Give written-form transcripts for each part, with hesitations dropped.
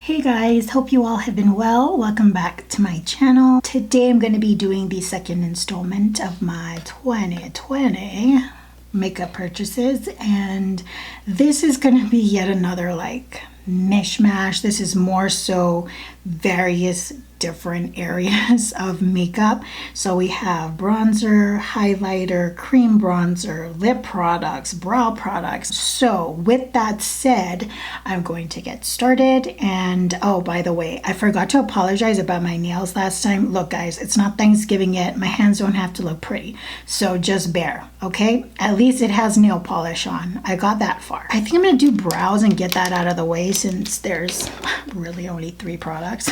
Hey guys, hope you all have been well. Welcome back to my channel. Today I'm going to be doing the second installment of my 2020 makeup purchases, and this is going to be yet another like mishmash. This is more so various different areas of makeup. So we have bronzer, highlighter, cream bronzer, lip products, brow products. So with that said, I'm going to get started. And oh, by the way, I forgot to apologize about my nails last time. Look guys, it's not Thanksgiving yet. My hands don't have to look pretty. So just bear, okay? At least it has nail polish on. I got that far. I think I'm gonna do brows and get that out of the way since there's really only 3 products.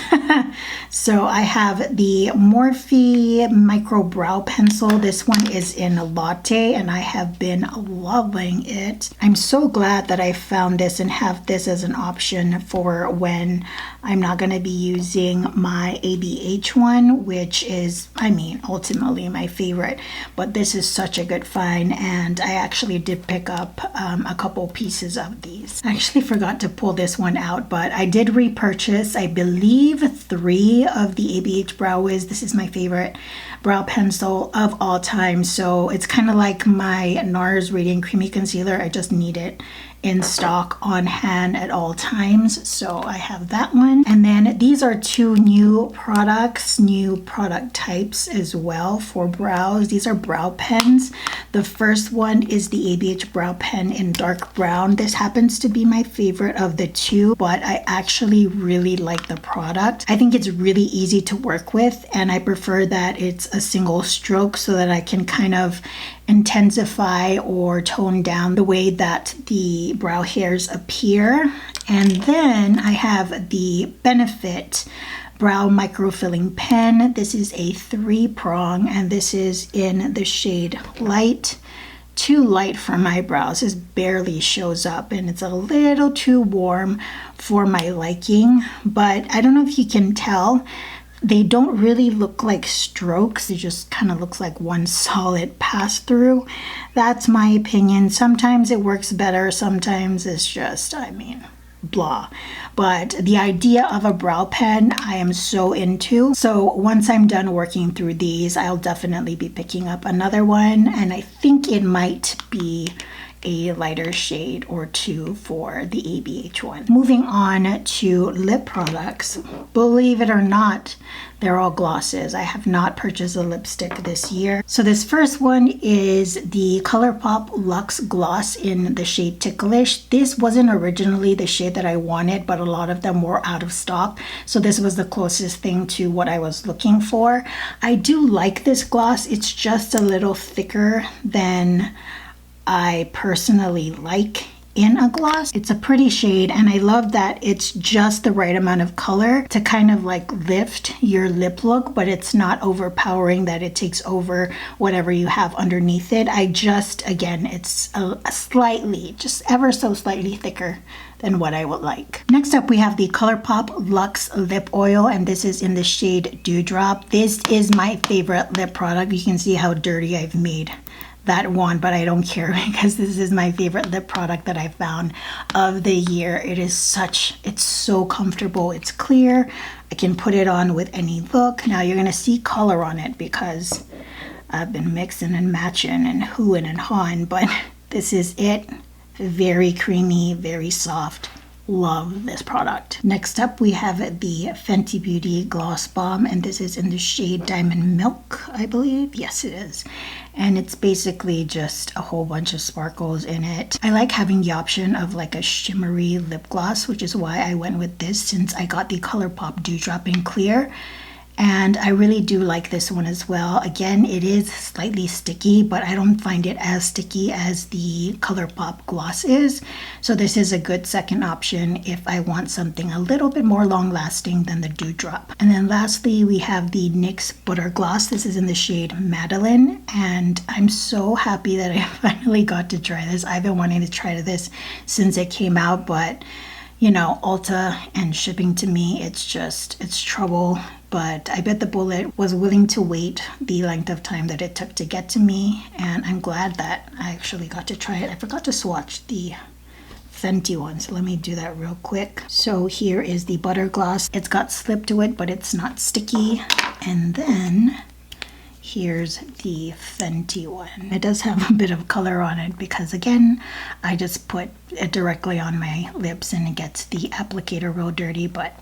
So I have the Morphe Micro Brow Pencil. This one is in Latte and I have been loving it. I'm so glad that I found this and have this as an option for when I'm not going to be using my ABH one, which is, I mean, ultimately my favorite. But this is such a good find, and I actually did pick up a couple pieces of these. I actually forgot to pull this one out, but I did repurchase, I believe, 3 of the ABH Brow Wiz. This is my favorite brow pencil of all time. So it's kind of like my NARS Radiant Creamy Concealer. I just need it in stock on hand at all times. So I have that one. And then these are 2 new products, new product types as well for brows. These are brow pens. The first one is the ABH Brow Pen in dark brown. This happens to be my favorite of the 2, but I actually really like the product. I think it's really easy to work with, and I prefer that it's a single stroke so that I can kind of intensify or tone down the way that the brow hairs appear. And then I have the Benefit Brow Microfilling Pen. This is a 3-prong, and this is in the shade Light. Too light for my brows. This barely shows up and it's a little too warm for my liking, but I don't know if you can tell. They don't really look like strokes. It just kind of looks like one solid pass through. That's my opinion. Sometimes it works better. Sometimes it's just, I mean, blah. But the idea of a brow pen I am so into. So once I'm done working through these, I'll definitely be picking up another one. And I think it might be a lighter shade or 2 for the ABH one. Moving on to lip products. Believe it or not, they're all glosses. I have not purchased a lipstick this year. So this first one is the Colourpop Lux Gloss in the shade Ticklish. This wasn't originally the shade that I wanted, but a lot of them were out of stock. So this was the closest thing to what I was looking for. I do like this gloss. It's just a little thicker than I personally like in a gloss. It's a pretty shade, and I love that it's just the right amount of color to kind of like lift your lip look, but it's not overpowering that it takes over whatever you have underneath it. I just, again, it's a slightly, just ever so slightly thicker than what I would like. Next up, we have the Colourpop Lux Lip Oil, and this is in the shade Dewdrop. This is my favorite lip product. You can see how dirty I've made that one, but I don't care because this is my favorite lip product that I found of the year. It is such, it's so comfortable. It's clear. I can put it on with any look. Now you're gonna see color on it because I've been mixing and matching and hooing and hawing, but this is it. Very creamy, very soft. Love this product. Next up, we have the Fenty Beauty Gloss Bomb, and this is in the shade Diamond Milk, I believe. Yes, it is. And it's basically just a whole bunch of sparkles in it. I like having the option of like a shimmery lip gloss, which is why I went with this since I got the Colourpop Dewdrop in Clear. And I really do like this one as well. Again, it is slightly sticky, but I don't find it as sticky as the Colourpop gloss is. So this is a good second option if I want something a little bit more long lasting than the Dewdrop. And then lastly, we have the NYX Butter Gloss. This is in the shade Madeleine, and I'm so happy that I finally got to try this. I've been wanting to try this since it came out, but you know, Ulta and shipping to me, it's trouble. But I bet the bullet was willing to wait the length of time that it took to get to me, and I'm glad that I actually got to try it. I forgot to swatch the Fenty one. So let me do that real quick. So here is the butter gloss. It's got slip to it, but it's not sticky. And then here's the Fenty one. It does have a bit of color on it because, again, I just put it directly on my lips and it gets the applicator real dirty, but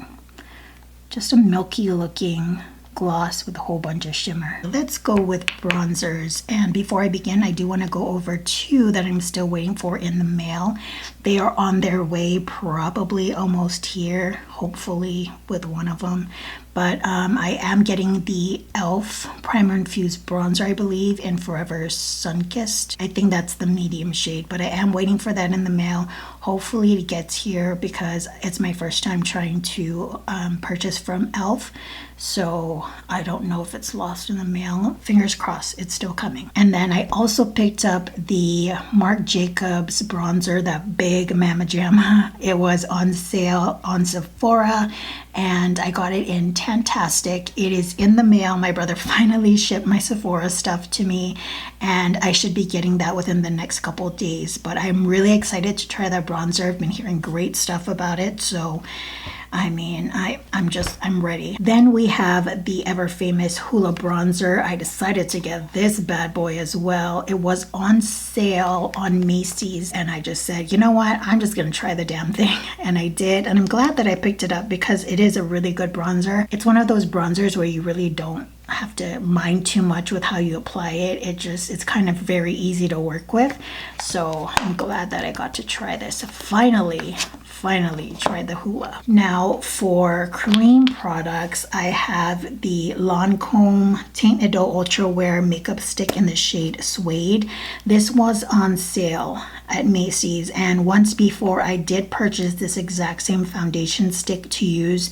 just a milky looking gloss with a whole bunch of shimmer. Let's go with bronzers. And before I begin, I do want to go over two that I'm still waiting for in the mail. They are on their way, probably almost here, hopefully with one of them. But I am getting the e.l.f. Primer Infused Bronzer, I believe, in Forever Sunkissed. I think that's the medium shade, but I am waiting for that in the mail. Hopefully it gets here because it's my first time trying to purchase from e.l.f. So I don't know if it's lost in the mail. Fingers crossed, it's still coming. And then I also picked up the Marc Jacobs bronzer, that big Mama Jamma. It was on sale on Sephora and I got it in Tantastic. It is in the mail. My brother finally shipped my Sephora stuff to me and I should be getting that within the next couple of days. But I'm really excited to try that bronzer. I've been hearing great stuff about it. So I mean, I'm ready. Then we have the ever famous Hoola bronzer. I decided to get this bad boy as well. It was on sale on Macy's and I just said, you know what, I'm just gonna try the damn thing. And I did, and I'm glad that I picked it up because it is a really good bronzer. It's one of those bronzers where you really don't have to mind too much with how you apply it. It's kind of very easy to work with. So I'm glad that I got to try this. Finally tried the Hoola. Now for cream products, I have the Lancome Teint Idole Ultrawear makeup stick in the shade Suede. This was on sale at Macy's, and once before I did purchase this exact same foundation stick to use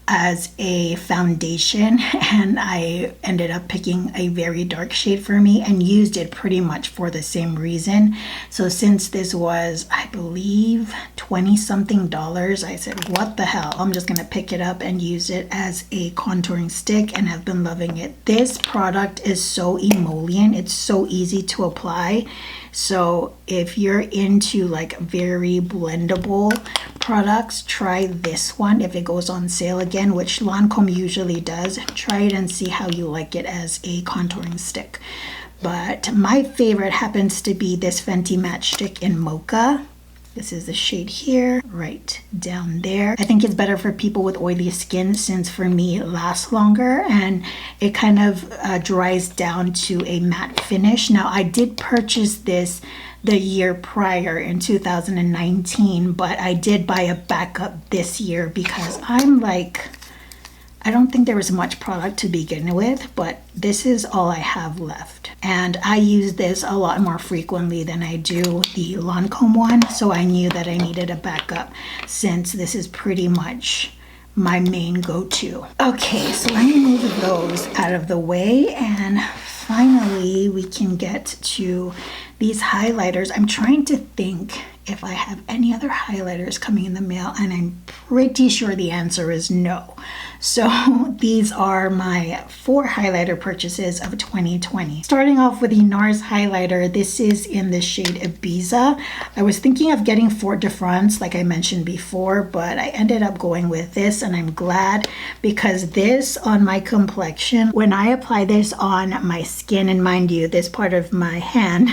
as a foundation, and I ended up picking a very dark shade for me and used it pretty much for the same reason. So since this was, I believe, $20 something, I said, what the hell, I'm just gonna pick it up and use it as a contouring stick, and have been loving it. This product is so emollient, it's so easy to apply. So if you're into like very blendable products, try this one if it goes on sale again, which Lancome usually does. Try it and see how you like it as a contouring stick. But my favorite happens to be this Fenty matchstick in Mocha. This is the shade here, right down there. I think it's better for people with oily skin since for me it lasts longer and it kind of dries down to a matte finish. Now I did purchase this the year prior in 2019, but I did buy a backup this year because I don't think there was much product to begin with, but this is all I have left. And I use this a lot more frequently than I do the Lancome one, so I knew that I needed a backup since this is pretty much my main go-to. Okay, so let me move those out of the way, and finally we can get to these highlighters. I'm trying to think if I have any other highlighters coming in the mail, and I'm pretty sure the answer is no. So these are my 4 highlighter purchases of 2020. Starting off with the NARS highlighter, this is in the shade Ibiza. I was thinking of getting Fort de France like I mentioned before, but I ended up going with this, and I'm glad because this on my complexion, when I apply this on my skin, and mind you, this part of my hand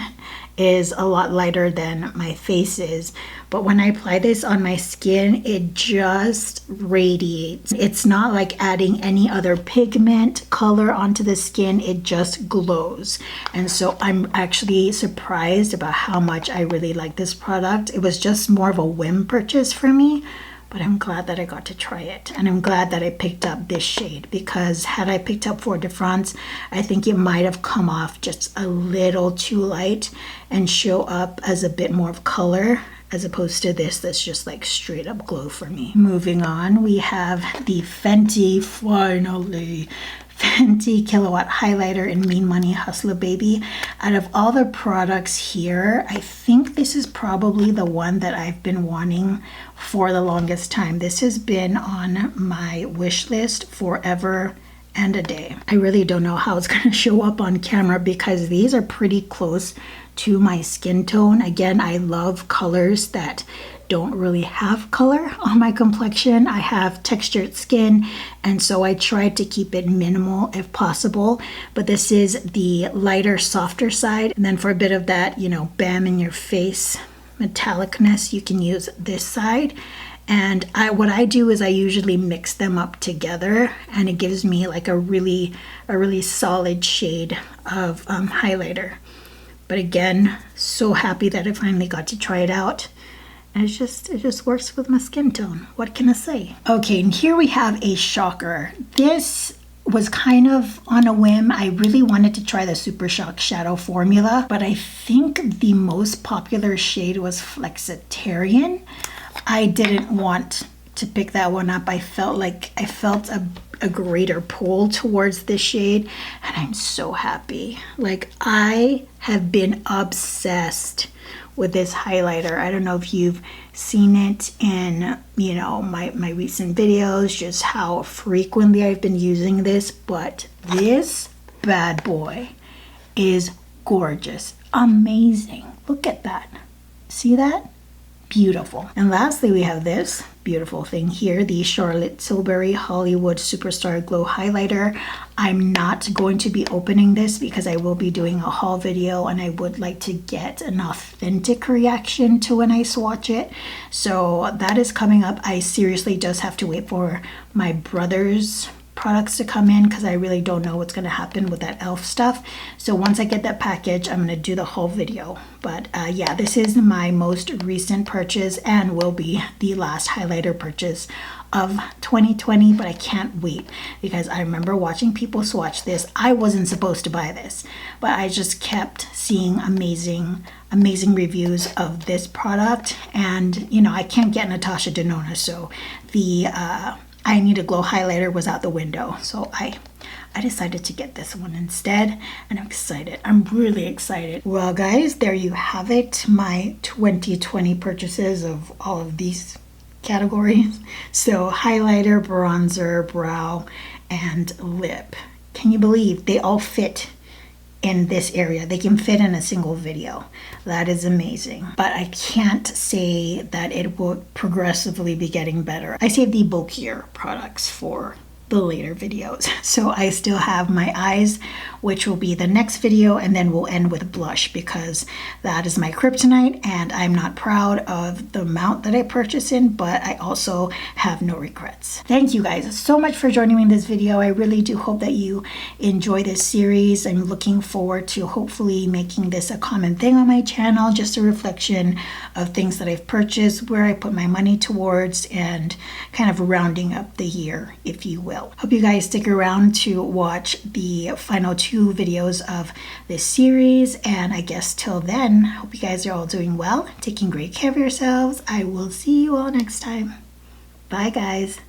is a lot lighter than my face is, but when I apply this on my skin, it just radiates. It's not like adding any other pigment color onto the skin, it just glows. And so I'm actually surprised about how much I really like this product. It was just more of a whim purchase for me, but I'm glad that I got to try it. And I'm glad that I picked up this shade because had I picked up Fort de France, I think it might have come off just a little too light and show up as a bit more of color as opposed to this that's just like straight up glow for me. Moving on, we have the Fenty, finally, Fenty Killawat highlighter in Mean Money Hustla Baby. Out of all the products here, I think this is probably the one that I've been wanting for the longest time. This has been on my wish list forever and a day. I really don't know how it's going to show up on camera because these are pretty close to my skin tone. Again, I love colors that don't really have color on my complexion. I have textured skin, and so I tried to keep it minimal if possible. But this is the lighter, softer side. And then for a bit of that, you know, bam in your face metallicness, you can use this side. And what I do is I usually mix them up together, and it gives me like a really solid shade of highlighter. But again, so happy that I finally got to try it out. And it just works with my skin tone. What can I say? Okay, and here we have a shocker. This was kind of on a whim. I really wanted to try the Super Shock Shadow formula, but I think the most popular shade was Flexitarian. I didn't want to pick that one up. I felt a greater pull towards this shade, and I'm so happy. Like, I have been obsessed with this highlighter. I don't know if you've seen it in, you know, my recent videos, just how frequently I've been using this, but this bad boy is gorgeous, amazing. Look at that. See that? Beautiful. And lastly, we have this beautiful thing here, the Charlotte Tilbury Hollywood Superstar Glow Highlighter. I'm not going to be opening this because I will be doing a haul video, and I would like to get an authentic reaction to when I swatch it. So that is coming up. I seriously just have to wait for my brother's products to come in because I really don't know what's going to happen with that e.l.f. stuff. So once I get that package, I'm going to do the whole video. But yeah, this is my most recent purchase and will be the last highlighter purchase of 2020, but I can't wait because I remember watching people swatch this. I wasn't supposed to buy this, but I just kept seeing amazing reviews of this product, and you know, I can't get Natasha Denona, so the I Need a Glow highlighter was out the window. So I decided to get this one instead, and I'm excited. I'm really excited. Well guys, there you have it. My 2020 purchases of all of these categories. So highlighter, bronzer, brow, and lip. Can you believe they all fit in this area? They can fit in a single video. That is amazing. But I can't say that it will progressively be getting better. I saved the bulkier products for the later videos. So I still have my eyes, which will be the next video, and then we'll end with blush because that is my kryptonite, and I'm not proud of the amount that I purchased in, but I also have no regrets. Thank you guys so much for joining me in this video. I really do hope that you enjoy this series. I'm looking forward to hopefully making this a common thing on my channel, just a reflection of things that I've purchased, where I put my money towards, and kind of rounding up the year, if you will. Hope you guys stick around to watch the final 2 videos of this series, and I guess till then, hope you guys are all doing well, taking great care of yourselves. I will see you all next time. Bye guys.